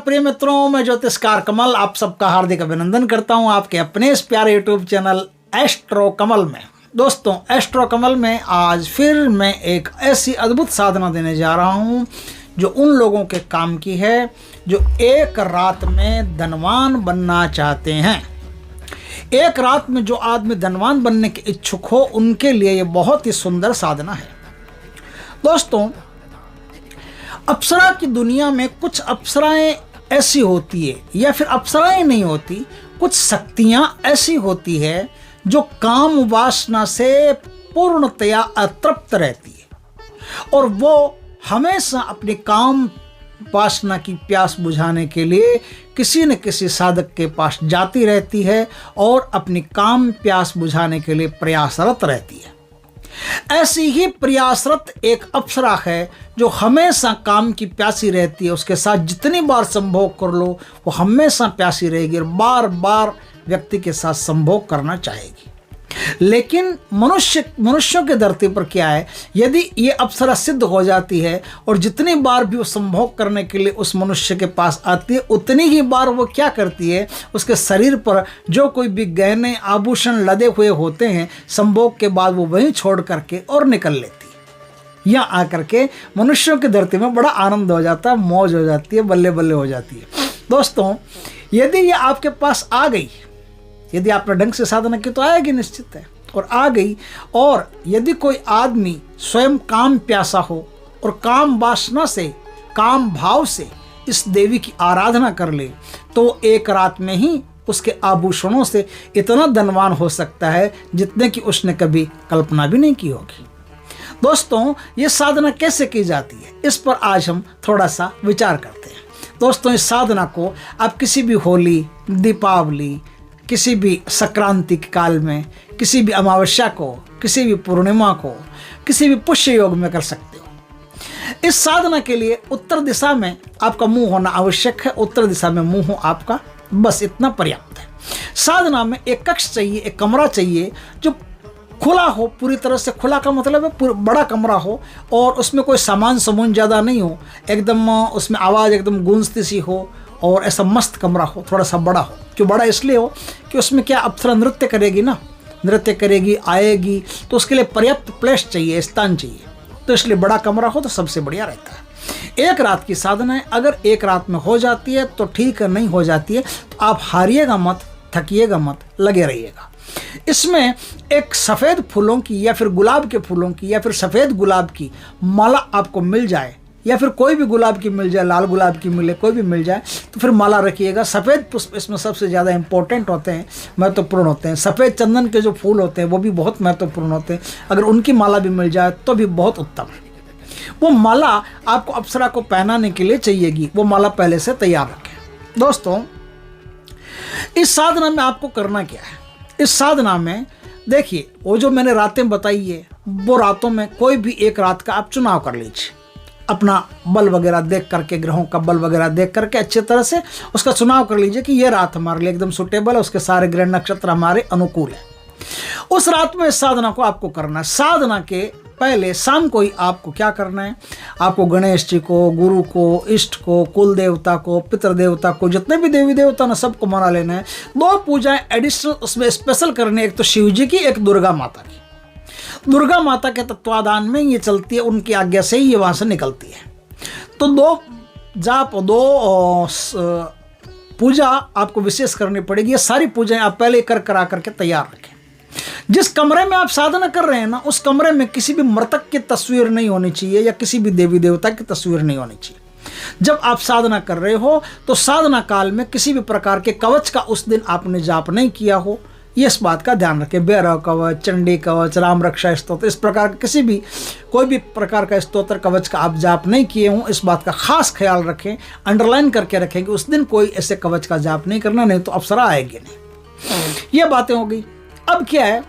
प्रिय मित्रों, मैं ज्योतिषकार कमल आप सबका हार्दिक अभिनंदन करता हूं आपके अपने इस प्यारे यूट्यूब चैनल एस्ट्रो कमल में। दोस्तों, एस्ट्रो कमल में आज फिर मैं एक ऐसी अद्भुत साधना देने जा रहा हूं जो उन लोगों के काम की है जो एक रात में धनवान बनना चाहते हैं। एक रात में जो आदमी धनवान बनने के इच्छुक हो उनके लिए ये बहुत ही सुंदर साधना है। दोस्तों, अप्सरा की दुनिया में कुछ अप्सराएं ऐसी होती है या फिर अप्सराएं नहीं होती, कुछ शक्तियां ऐसी होती है जो काम वासना से पूर्णतया अतृप्त रहती है और वो हमेशा अपनी काम वासना की प्यास बुझाने के लिए किसी न किसी साधक के पास जाती रहती है और अपनी काम प्यास बुझाने के लिए प्रयासरत रहती है। ऐसी ही प्रयासरत एक अप्सरा है जो हमेशा काम की प्यासी रहती है। उसके साथ जितनी बार संभोग कर लो वो हमेशा प्यासी रहेगी और बार बार व्यक्ति के साथ संभोग करना चाहेगी। लेकिन मनुष्यों की धरती पर क्या है, यदि ये अप्सरा सिद्ध हो जाती है और जितनी बार भी वो संभोग करने के लिए उस मनुष्य के पास आती है उतनी ही बार वो क्या करती है, उसके शरीर पर जो कोई भी गहने आभूषण लदे हुए होते हैं संभोग के बाद वो वहीं छोड़ करके और निकल लेती है। यहाँ आकर के मनुष्यों की धरती में बड़ा आनंद हो जाता है, मौज हो जाती है, बल्ले बल्ले हो जाती है। दोस्तों, यदि ये आपके पास आ गई, यदि आपने ढंग से साधना की तो आएगी निश्चित है, और आ गई, और यदि कोई आदमी स्वयं काम प्यासा हो और काम वासना से, काम भाव से इस देवी की आराधना कर ले तो एक रात में ही उसके आभूषणों से इतना धनवान हो सकता है जितने कि उसने कभी कल्पना भी नहीं की होगी। दोस्तों, ये साधना कैसे की जाती है इस पर आज हम थोड़ा सा विचार करते हैं। दोस्तों, इस साधना को आप किसी भी होली, दीपावली, किसी भी संक्रांति के काल में, किसी भी अमावस्या को, किसी भी पूर्णिमा को, किसी भी पुष्य योग में कर सकते हो। इस साधना के लिए उत्तर दिशा में आपका मुंह होना आवश्यक है। उत्तर दिशा में मुंह हो आपका, बस इतना पर्याप्त है। साधना में एक कक्ष चाहिए, एक कमरा चाहिए जो खुला हो, पूरी तरह से खुला का मतलब है बड़ा कमरा हो और उसमें कोई सामान समून ज़्यादा नहीं हो, एकदम उसमें आवाज़ एकदम गूंजती सी हो और ऐसा मस्त कमरा हो, थोड़ा सा बड़ा हो। क्यों बड़ा? इसलिए हो कि उसमें क्या अप्सरा नृत्य करेगी ना, नृत्य करेगी, आएगी, तो उसके लिए पर्याप्त प्लेस चाहिए, स्थान चाहिए, तो इसलिए बड़ा कमरा हो तो सबसे बढ़िया रहता है। एक रात की साधना है, अगर एक रात में हो जाती है तो ठीक है, नहीं हो जाती है तो आप हारिएगा मत, थकिएगा मत, लगे रहिएगा। इसमें एक सफ़ेद फूलों की या फिर गुलाब के फूलों की या फिर सफ़ेद गुलाब की माला आपको मिल जाए या फिर कोई भी गुलाब की मिल जाए, लाल गुलाब की मिले, कोई भी मिल जाए तो फिर माला रखिएगा। सफ़ेद पुष्प इसमें सबसे ज़्यादा इंपॉर्टेंट होते हैं, महत्वपूर्ण होते हैं। सफ़ेद चंदन के जो फूल होते हैं वो भी बहुत महत्वपूर्ण होते हैं, अगर उनकी माला भी मिल जाए तो भी बहुत उत्तम है। वो माला आपको अप्सरा को पहनाने के लिए चाहिएगी, वो माला पहले से तैयार रखें। दोस्तों, इस साधना में आपको करना क्या है? इस साधना में देखिए, वो जो मैंने रातें बताई है वो रातों में कोई भी एक रात का आप चुनाव कर लीजिए। अपना बल वगैरह देख करके, ग्रहों का बल वगैरह देख करके अच्छी तरह से उसका चुनाव कर लीजिए कि ये रात हमारे लिए एकदम सुटेबल है, उसके सारे ग्रह नक्षत्र हमारे अनुकूल है। उस रात में इस साधना को आपको करना है। साधना के पहले शाम को ही आपको क्या करना है, आपको गणेश जी को, गुरु को, इष्ट को, कुल देवता को, पितृ देवता को, जितने भी देवी देवता ना सबको मना लेना है। दो पूजाएं एडिशनल उसमें स्पेशल करनी है, एक तो शिव जी की, एक दुर्गा माता की। दुर्गा माता के तत्वाधान में ये चलती है, उनकी आज्ञा से ही ये वहाँ से निकलती है। तो दो जाप, दो पूजा आपको विशेष करनी पड़ेगी। ये सारी पूजाएं आप पहले करा करके तैयार रखें। जिस कमरे में आप साधना कर रहे हैं ना, उस कमरे में किसी भी मृतक की तस्वीर नहीं होनी चाहिए या किसी भी देवी देवता की तस्वीर नहीं होनी चाहिए। जब आप साधना कर रहे हो तो साधना काल में किसी भी प्रकार के कवच का उस दिन आपने जाप नहीं किया हो, ये इस बात का ध्यान रखें। भैरव कवच, चंडी कवच, राम रक्षा स्तोत्र, इस प्रकार का किसी भी कोई भी प्रकार का स्तोत्र कवच का आप जाप नहीं किए हों, इस बात का खास ख्याल रखें। अंडरलाइन करके रखें कि उस दिन कोई ऐसे कवच का जाप नहीं करना, नहीं तो अप्सरा आएगी नहीं। ये बातें हो गई। अब क्या है,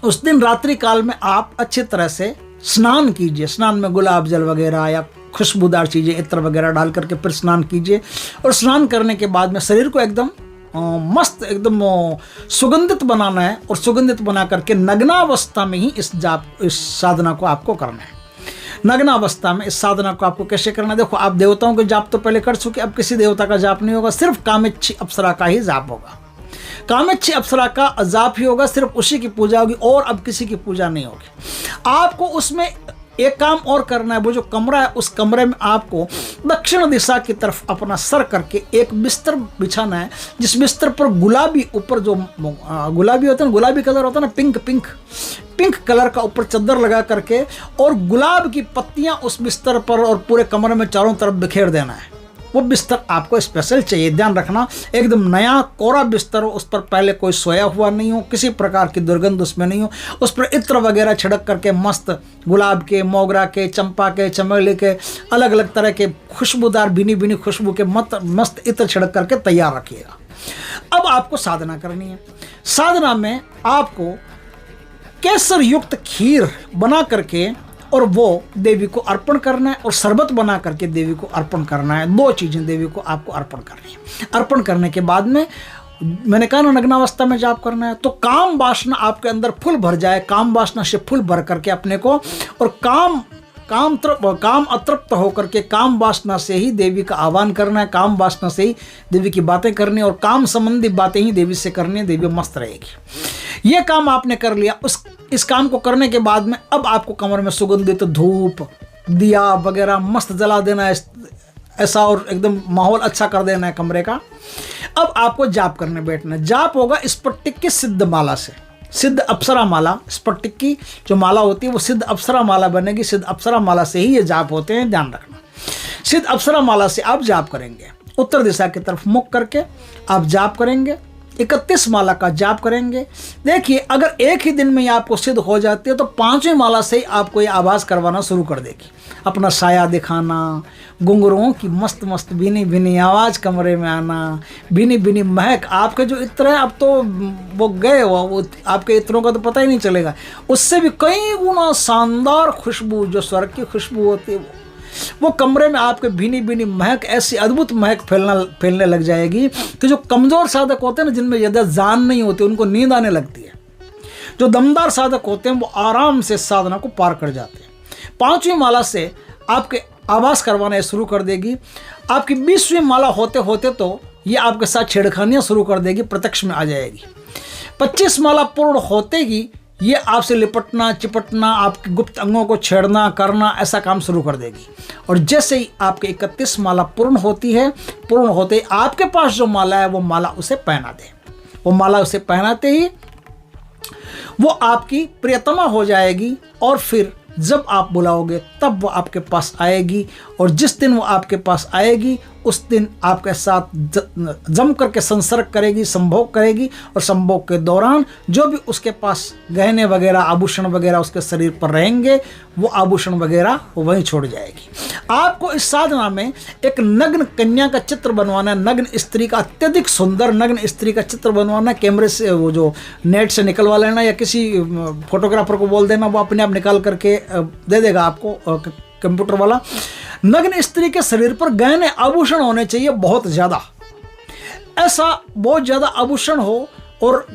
उस दिन रात्रि काल में आप अच्छी तरह से स्नान कीजिए। स्नान में गुलाब जल वगैरह या खुशबूदार चीज़ें, इत्र वगैरह डाल करके फिर स्नान कीजिए। और स्नान करने के बाद में शरीर को एकदम मस्त, एकदम सुगंधित बनाना है और सुगंधित बना करके नग्नावस्था में ही इस साधना को आपको करना है। नग्नावस्था में इस साधना को आपको कैसे करना है? देखो, आप देवताओं के जाप तो पहले कर चुके, अब किसी देवता का जाप नहीं होगा, सिर्फ कामेच्छी अप्सरा का ही जाप होगा। कामेच्छी अप्सरा का जाप ही होगा, सिर्फ उसी की पूजा होगी और अब किसी की पूजा नहीं होगी। आपको उसमें एक काम और करना है, वो जो कमरा है उस कमरे में आपको दक्षिण दिशा की तरफ अपना सर करके एक बिस्तर बिछाना है, जिस बिस्तर पर गुलाबी ऊपर जो गुलाबी होता है ना, गुलाबी कलर होता है ना, पिंक कलर का ऊपर चादर लगा करके और गुलाब की पत्तियां उस बिस्तर पर और पूरे कमरे में चारों तरफ बिखेर देना है। वो बिस्तर आपको स्पेशल चाहिए, ध्यान रखना, एकदम नया कोरा बिस्तर हो, उस पर पहले कोई सोया हुआ नहीं हो, किसी प्रकार की दुर्गंध उसमें नहीं हो, उस पर इत्र वगैरह छिड़क करके मस्त गुलाब के, मोगरा के, चंपा के, चमेली के, अलग अलग तरह के खुशबूदार भीनी भीनी खुशबू के मस्त इत्र छिड़क करके तैयार रखिएगा। अब आपको साधना करनी है। साधना में आपको केसर युक्त खीर बना करके और वो देवी को अर्पण करना है और शरबत बना करके देवी को अर्पण करना है। 2 चीज़ें देवी को आपको अर्पण करनी है। अर्पण करने के बाद में मैंने कहा ना, नग्नावस्था में जाप करना है, तो काम वासना आपके अंदर फुल भर जाए, काम वासना से फुल भर करके अपने को और काम अतृप्त होकर के काम वासना से ही देवी का आह्वान करना है, काम वासना से ही देवी की बातें करनी और काम संबंधी बातें ही देवी से करनी है, देवी मस्त रहेगी। ये काम आपने कर लिया। इस काम को करने के बाद में अब आपको कमरे में सुगंधित धूप, दिया वगैरह मस्त जला देना है ऐसा, और एकदम माहौल अच्छा कर देना है कमरे का। अब आपको जाप करने बैठना है। जाप होगा स्फटिक की सिद्ध माला से, सिद्ध अप्सरा माला, स्फटिक की जो माला होती है वो सिद्ध अप्सरा माला बनेगी। सिद्ध अप्सरा माला से ही ये जाप होते हैं, ध्यान रखना। सिद्ध अप्सरा माला से आप जाप करेंगे, उत्तर दिशा की तरफ मुख करके आप जाप करेंगे, 31 माला का जाप करेंगे। देखिए, अगर एक ही दिन में ये आपको सिद्ध हो जाती है तो 5वीं माला से ही आपको ये आवाज़ करवाना शुरू कर देगी। अपना साया दिखाना, घुंघरुओं की मस्त मस्त भीनी भीनी आवाज़ कमरे में आना, भीनी भीनी महक। आपके जो इत्र है अब तो वो गए, वो आपके इत्रों का तो पता ही नहीं चलेगा। उससे भी कई गुना शानदार खुशबू, जो स्वर्ग की खुशबू होती है, वो कमरे में आपके भीनी भीनी महक, ऐसी अद्भुत महक फैलने लग जाएगी कि जो कमज़ोर साधक होते हैं ना, जिनमें ज़्यादा जान नहीं होती, उनको नींद आने लगती है। जो दमदार साधक होते हैं वो आराम से साधना को पार कर जाते हैं। 5वीं माला से आपके आवाज़ करवाना शुरू कर देगी। आपकी 20वीं माला होते होते तो ये आपके साथ छेड़खानियाँ शुरू कर देगी, प्रत्यक्ष में आ जाएगी। 25 माला पूर्ण होते ही ये आपसे लिपटना, चिपटना, आपके गुप्त अंगों को छेड़ना करना, ऐसा काम शुरू कर देगी। और जैसे ही आपके 31 माला पूर्ण होती है, पूर्ण होते ही आपके पास जो माला है वो माला उसे पहना दे। वो माला उसे पहनाते ही वो आपकी प्रियतमा हो जाएगी और फिर जब आप बुलाओगे तब वो आपके पास आएगी। और जिस दिन वो आपके पास आएगी उस दिन आपके साथ जम करके संसर्ग करेगी, संभोग करेगी। और संभोग के दौरान जो भी उसके पास गहने वगैरह, आभूषण वगैरह उसके शरीर पर रहेंगे, वो आभूषण वगैरह वो वहीं छोड़ जाएगी। आपको इस साधना में एक नग्न कन्या का चित्र बनवाना है, नग्न स्त्री का, अत्यधिक सुंदर नग्न स्त्री का चित्र बनवाना है। कैमरे से वो जो नेट से निकलवा लेना या किसी फोटोग्राफर को बोल देना, वो अपने आप निकाल करके दे देगा आपको कंप्यूटर वाला। नग्न स्त्री के शरीर पर गहने आभूषण होने चाहिए बहुत ज़्यादा, ऐसा बहुत ज़्यादा आभूषण हो और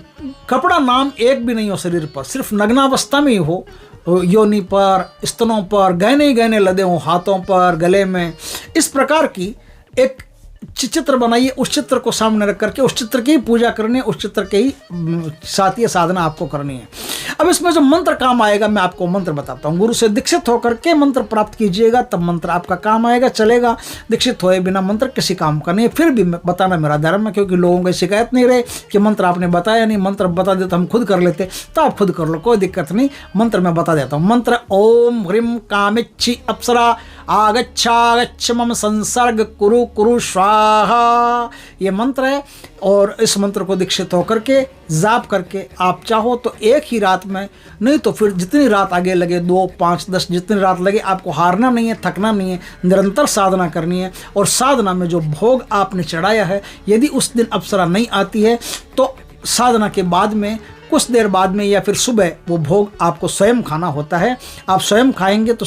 कपड़ा नाम एक भी नहीं हो शरीर पर, सिर्फ नग्नावस्था में ही हो। योनि पर, स्तनों पर गहने ही गहने लदे हों, हाथों पर, गले में। इस प्रकार की एक चित्र बनाइए। उस चित्र को सामने रख करके उस चित्र की ही पूजा करनी है, उस चित्र के ही साथ ये साधना आपको करनी है। अब इसमें जो मंत्र काम आएगा, मैं आपको मंत्र बताता हूँ। गुरु से दीक्षित होकर के मंत्र प्राप्त कीजिएगा, तब मंत्र आपका काम आएगा, चलेगा। दीक्षित होए बिना मंत्र किसी काम का नहीं है। फिर भी बताना मेरा धर्म है, क्योंकि लोगों की शिकायत नहीं रहे कि मंत्र आपने बताया नहीं। मंत्र बता देते हम खुद कर लेते, तो आप खुद कर लो, कोई दिक्कत नहीं। मंत्र मैं बता देता हूँ। मंत्र ओम ह्रीं कामेच्छी अप्सरा आगच्छागच्छ मम संसर्ग कुरु कुरु स्वाहा, ये मंत्र है। और इस मंत्र को दीक्षित होकर के जाप करके आप चाहो तो एक ही रात में, नहीं तो फिर जितनी रात आगे लगे, 2, 5, 10 जितनी रात लगे, आपको हारना नहीं है, थकना नहीं है, निरंतर साधना करनी है। और साधना में जो भोग आपने चढ़ाया है, यदि उस दिन अप्सरा नहीं आती है तो साधना के बाद में कुछ देर बाद में या फिर सुबह वो भोग आपको स्वयं खाना होता है। आप स्वयं खाएंगे तो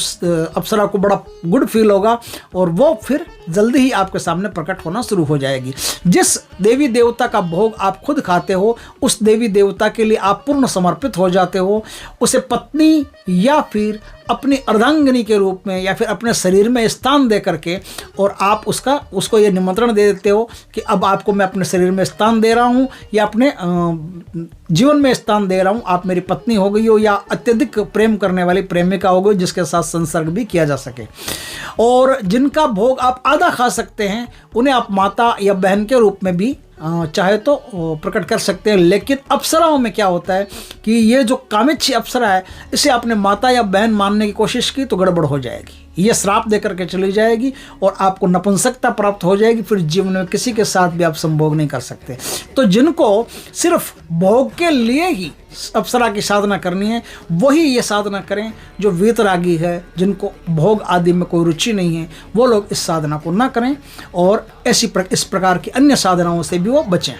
अप्सरा को बड़ा गुड फील होगा और वो फिर जल्दी ही आपके सामने प्रकट होना शुरू हो जाएगी। जिस देवी देवता का भोग आप खुद खाते हो उस देवी देवता के लिए आप पूर्ण समर्पित हो जाते हो। उसे पत्नी या फिर अपनी अर्धांगिनी के रूप में या फिर अपने शरीर में स्थान दे करके और आप उसको ये निमंत्रण दे देते हो कि अब आपको मैं अपने शरीर में स्थान दे रहा हूँ या अपने जीवन में स्थान दे रहा हूँ। आप मेरी पत्नी हो गई हो या अत्यधिक प्रेम करने वाली प्रेमिका हो गई जिसके साथ संसर्ग भी किया जा सके। और जिनका भोग आप आधा खा सकते हैं उन्हें आप माता या बहन के रूप में भी चाहे तो प्रकट कर सकते हैं। लेकिन अप्सराओं में क्या होता है कि ये जो कामिच्छी अप्सरा है इसे आपने माता या बहन मानने की कोशिश की तो गड़बड़ हो जाएगी, ये श्राप देकर के चली जाएगी और आपको नपुंसकता प्राप्त हो जाएगी। फिर जीवन में किसी के साथ भी आप संभोग नहीं कर सकते। तो जिनको सिर्फ भोग के लिए ही अप्सरा की साधना करनी है वही ये साधना करें। जो वीतरागी है, जिनको भोग आदि में कोई रुचि नहीं है, वो लोग इस साधना को ना करें और इस प्रकार की अन्य साधनाओं से भी वो बचें।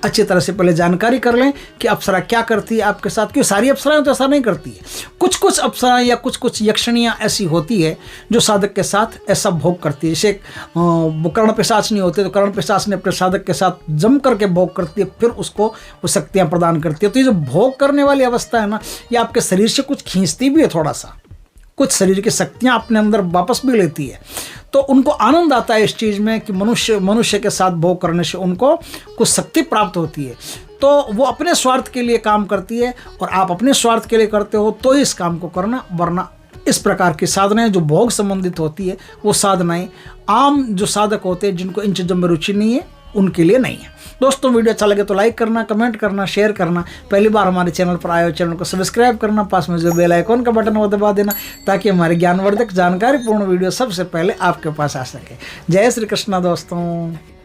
अच्छी तरह से पहले जानकारी कर लें कि अप्सरा क्या करती है आपके साथ, क्यों सारी अप्सराएं तो ऐसा नहीं करती है। कुछ कुछ अप्सराएं या कुछ कुछ यक्षणियाँ ऐसी होती है जो साधक के साथ ऐसा भोग करती है। जैसे वो कर्ण पिशाच नहीं होते तो कर्ण पिशाच ने अपने साधक के साथ जम करके भोग करती है, फिर उसको वो शक्तियाँ प्रदान करती है। तो ये जो भोग करने वाली अवस्था है ना, ये आपके शरीर से कुछ खींचती भी है, थोड़ा सा कुछ शरीर की शक्तियाँ अपने अंदर वापस भी लेती है। तो उनको आनंद आता है इस चीज़ में कि मनुष्य के साथ भोग करने से उनको कुछ शक्ति प्राप्त होती है। तो वो अपने स्वार्थ के लिए काम करती है और आप अपने स्वार्थ के लिए करते हो तो इस काम को करना, वरना इस प्रकार की साधनाएं जो भोग संबंधित होती है वो साधनाएं आम जो साधक होते हैं जिनको इन चीज़ों में रुचि नहीं है उनके लिए नहीं है। दोस्तों वीडियो अच्छा लगे तो लाइक करना, कमेंट करना, शेयर करना। पहली बार हमारे चैनल पर आए हो चैनल को सब्सक्राइब करना, पास में जो बेल आइकॉन का बटन वो दबा देना ताकि हमारे ज्ञानवर्धक जानकारीपूर्ण वीडियो सबसे पहले आपके पास आ सके। जय श्री कृष्णा दोस्तों।